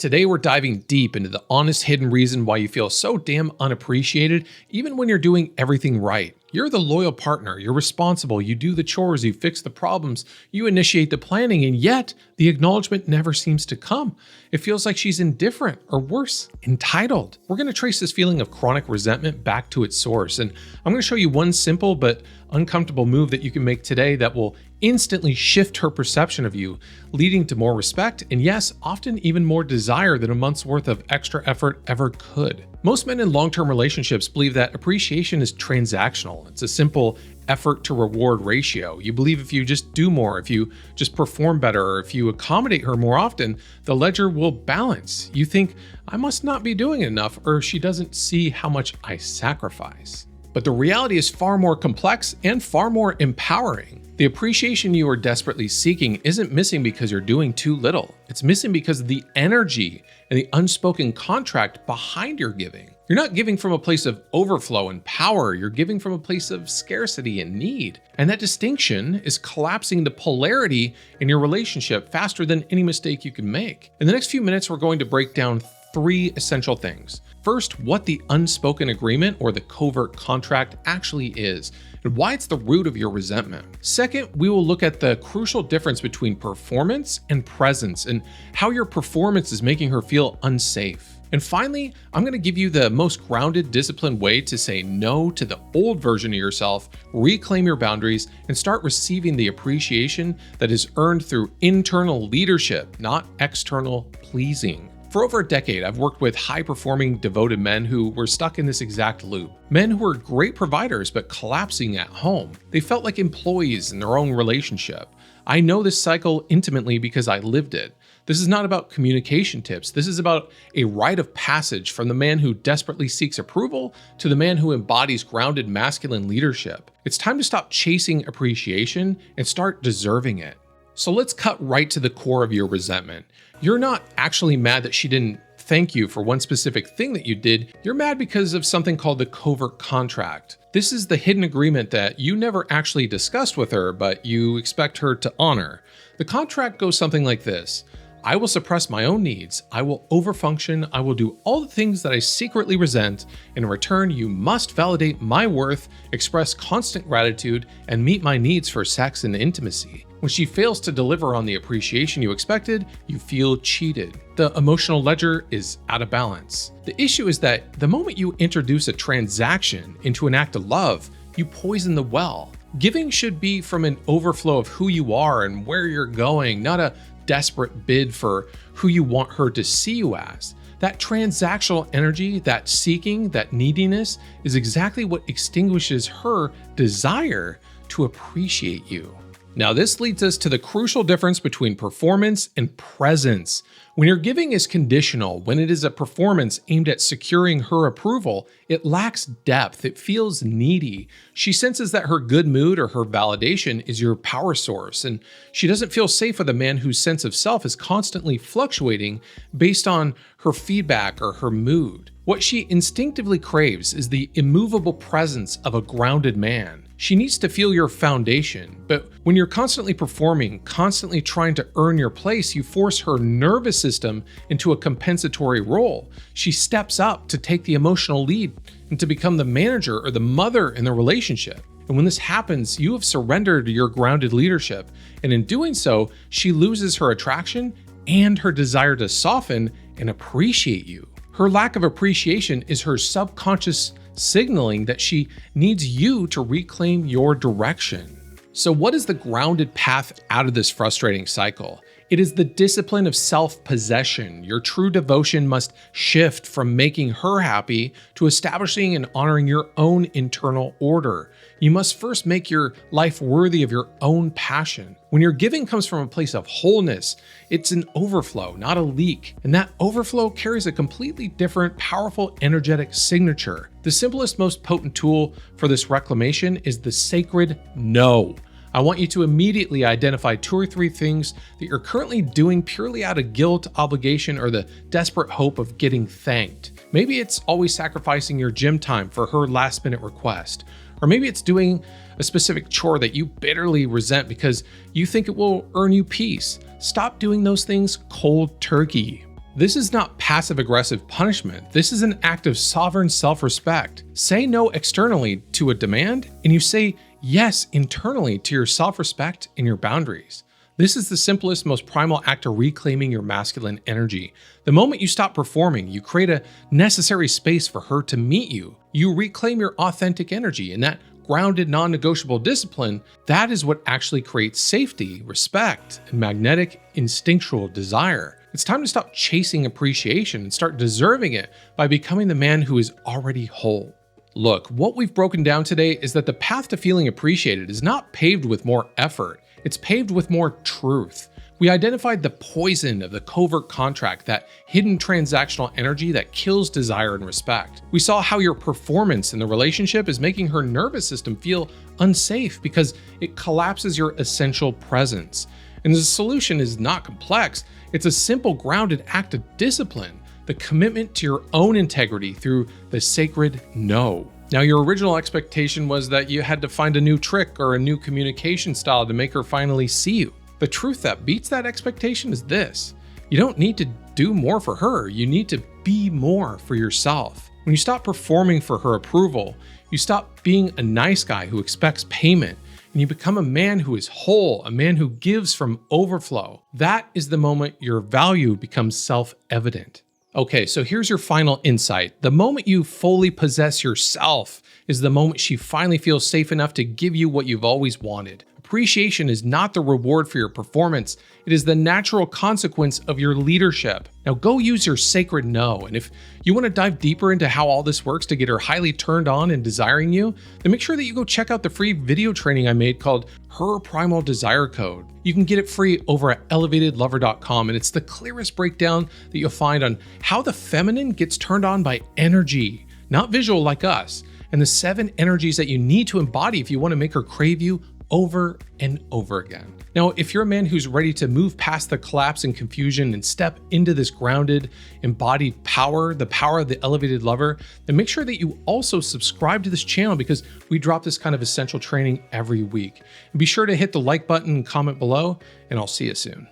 Today, we're diving deep into the honest hidden reason why you feel so damn unappreciated, even when you're doing everything right. You're the loyal partner, you're responsible, you do the chores, you fix the problems, you initiate the planning, and yet the acknowledgement never seems to come. It feels like she's indifferent, or worse, entitled. We're going to trace this feeling of chronic resentment back to its source, and I'm going to show you one simple but uncomfortable move that you can make today that will instantly shift her perception of you, leading to more respect and yes, often even more desire than a month's worth of extra effort ever could. Most men in long-term relationships believe that appreciation is transactional. It's a simple effort to reward ratio. You believe if you just do more, if you just perform better, or if you accommodate her more often, the ledger will balance. You think, I must not be doing enough, or she doesn't see how much I sacrifice. But the reality is far more complex and far more empowering. The appreciation you are desperately seeking isn't missing because you're doing too little. It's missing because of the energy and the unspoken contract behind your giving. You're not giving from a place of overflow and power, you're giving from a place of scarcity and need. And that distinction is collapsing the polarity in your relationship faster than any mistake you can make. In the next few minutes, we're going to break down 3 essential things. First, what the unspoken agreement or the covert contract actually is, and why it's the root of your resentment. Second, we will look at the crucial difference between performance and presence, and how your performance is making her feel unsafe. And finally, I'm going to give you the most grounded, disciplined way to say no to the old version of yourself, reclaim your boundaries, and start receiving the appreciation that is earned through internal leadership, not external pleasing. For over a decade, I've worked with high-performing, devoted men who were stuck in this exact loop. Men who were great providers but collapsing at home. They felt like employees in their own relationship. I know this cycle intimately because I lived it. This is not about communication tips. This is about a rite of passage from the man who desperately seeks approval to the man who embodies grounded masculine leadership. It's time to stop chasing appreciation and start deserving it. So let's cut right to the core of your resentment. You're not actually mad that she didn't thank you for one specific thing that you did. You're mad because of something called the covert contract. This is the hidden agreement that you never actually discussed with her, but you expect her to honor. The contract goes something like this. I will suppress my own needs. I will overfunction. I will do all the things that I secretly resent. In return, you must validate my worth, express constant gratitude, and meet my needs for sex and intimacy. When she fails to deliver on the appreciation you expected, you feel cheated. The emotional ledger is out of balance. The issue is that the moment you introduce a transaction into an act of love, you poison the well. Giving should be from an overflow of who you are and where you're going, not a desperate bid for who you want her to see you as. That transactional energy, that seeking, that neediness is exactly what extinguishes her desire to appreciate you. Now, this leads us to the crucial difference between performance and presence. When your giving is conditional, when it is a performance aimed at securing her approval, it lacks depth, it feels needy. She senses that her good mood or her validation is your power source, and she doesn't feel safe with a man whose sense of self is constantly fluctuating based on her feedback or her mood. What she instinctively craves is the immovable presence of a grounded man. She needs to feel your foundation, but when you're constantly performing, constantly trying to earn your place, you force her nervous system into a compensatory role. She steps up to take the emotional lead and to become the manager or the mother in the relationship. And when this happens, you have surrendered your grounded leadership, and in doing so, she loses her attraction and her desire to soften and appreciate you. Her lack of appreciation is her subconscious signaling that she needs you to reclaim your direction. So what is the grounded path out of this frustrating cycle? It is the discipline of self-possession. Your true devotion must shift from making her happy to establishing and honoring your own internal order. You must first make your life worthy of your own passion. When your giving comes from a place of wholeness, it's an overflow, not a leak. And that overflow carries a completely different, powerful, energetic signature. The simplest, most potent tool for this reclamation is the sacred no. I want you to immediately identify 2 or 3 things that you're currently doing purely out of guilt, obligation, or the desperate hope of getting thanked. Maybe it's always sacrificing your gym time for her last-minute request. Or maybe it's doing a specific chore that you bitterly resent because you think it will earn you peace. Stop doing those things cold turkey. This is not passive-aggressive punishment. This is an act of sovereign self-respect. Say no externally to a demand, and you say yes internally to your self-respect and your boundaries. This is the simplest, most primal act of reclaiming your masculine energy. The moment you stop performing, you create a necessary space for her to meet you. You reclaim your authentic energy, and that grounded, non-negotiable discipline, that is what actually creates safety, respect, and magnetic, instinctual desire. It's time to stop chasing appreciation and start deserving it by becoming the man who is already whole. Look, what we've broken down today is that the path to feeling appreciated is not paved with more effort. It's paved with more truth. We identified the poison of the covert contract, that hidden transactional energy that kills desire and respect. We saw how your performance in the relationship is making her nervous system feel unsafe because it collapses your essential presence. And the solution is not complex. It's a simple, grounded act of discipline, the commitment to your own integrity through the sacred no. Now, your original expectation was that you had to find a new trick or a new communication style to make her finally see you. The truth that beats that expectation is this: you don't need to do more for her, you need to be more for yourself. When you stop performing for her approval, you stop being a nice guy who expects payment, and you become a man who is whole, a man who gives from overflow. That is the moment your value becomes self-evident. Okay, so here's your final insight. The moment you fully possess yourself is the moment she finally feels safe enough to give you what you've always wanted. Appreciation is not the reward for your performance. It is the natural consequence of your leadership. Now go use your sacred no. And if you want to dive deeper into how all this works to get her highly turned on and desiring you, then make sure that you go check out the free video training I made called Her Primal Desire Code. You can get it free over at elevatedlover.com, and it's the clearest breakdown that you'll find on how the feminine gets turned on by energy, not visual like us, and the 7 energies that you need to embody if you want to make her crave you over and over again. Now, if you're a man who's ready to move past the collapse and confusion and step into this grounded, embodied power, the power of the elevated lover, then make sure that you also subscribe to this channel, because we drop this kind of essential training every week. And be sure to hit the like button and comment below, and I'll see you soon.